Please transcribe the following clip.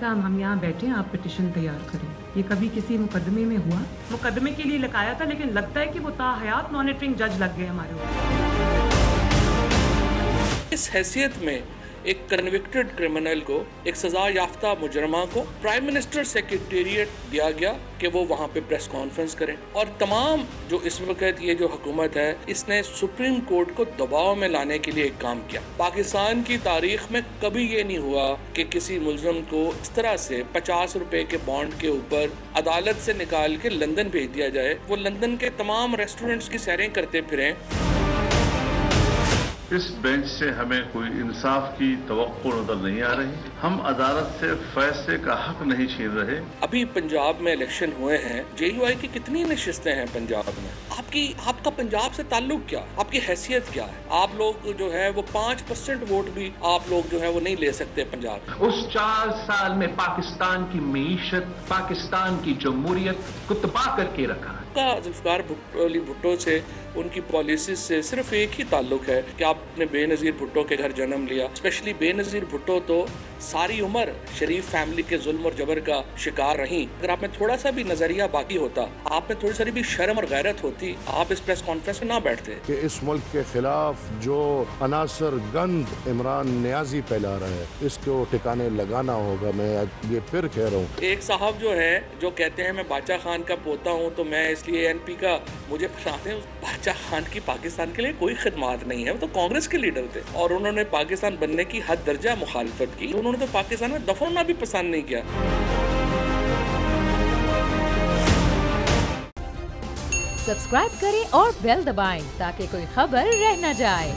कहा हम यहाँ बैठे हैं, आप पिटिशन तैयार करें। ये कभी किसी मुकदमे में हुआ? मुकदमे के लिए लगाया था, लेकिन लगता है कि वो ताहयात मॉनिटरिंग जज लग गए हमारे ऊपर। इस हैसियत में एक कन्विक्टेड क्रिमिनल को, एक सजा याफ्ता मुजरमा को प्राइम मिनिस्टर सेक्रेटेरिएट दिया गया कि वो वहाँ पे प्रेस कॉन्फ्रेंस करें। और तमाम जो इस वक्त ये जो हुकूमत है, इसने सुप्रीम कोर्ट को दबाव में लाने के लिए एक काम किया। पाकिस्तान की तारीख में कभी ये नहीं हुआ कि किसी मुलजम को इस तरह से 50 रुपए के बॉन्ड के ऊपर अदालत से निकाल के लंदन भेज दिया जाए, वो लंदन के तमाम रेस्टोरेंट्स की सैरें करते फिरें। इस बेंच से हमें कोई इंसाफ की तवक्को नजर नहीं आ रही। हम अदालत से फैसले का हक नहीं छीन रहे। अभी पंजाब में इलेक्शन हुए हैं, JUI की कितनी नशिस्तें हैं पंजाब में? आपका पंजाब से ताल्लुक क्या? आपकी हैसियत क्या है? आप लोग जो है वो 5% वोट भी आप लोग जो है वो नहीं ले सकते पंजाब। उस 4 साल में पाकिस्तान की मईशत, पाकिस्तान की जमहूरियत को तबाह करके रखा। जुल्फिकार अली भुट्टो से, उनकी पॉलिसी से सिर्फ एक ही ताल्लुक है कि आपने बेनज़ीर भुट्टो के घर जन्म लिया। स्पेशली बेनज़ीर भुट्टो तो सारी उम्र शरीफ फैमिली के जुल्म और जबर का शिकार रही। अगर आप में थोड़ा सा भी नजरिया बाकी होता, आप में थोड़ी सारी भी शर्म और गैरत होती, आप इस प्रेस कॉन्फ्रेंस में ना बैठते। कि इस मुल्क के खिलाफ जो अनासर गंद इमरान नियाजी फैला रहा है, इसको ठिकाने लगाना होगा। मैं ये फिर कह रहा हूँ। एक साहब जो है जो कहते हैं मैं बादशाह खान का पोता हूँ, तो मैं इसलिए NP का मुझे फसाते हैं। बादशाह खान की पाकिस्तान के लिए कोई खिदमत नहीं है, वो तो कांग्रेस के लीडर थे और उन्होंने पाकिस्तान बनने की हद दर्जा मुखालफत की। उन्होंने तो पाकिस्तान में दफन होना भी पसंद नहीं किया। सब्सक्राइब करें और बेल दबाएं ताकि कोई खबर रह न जाए।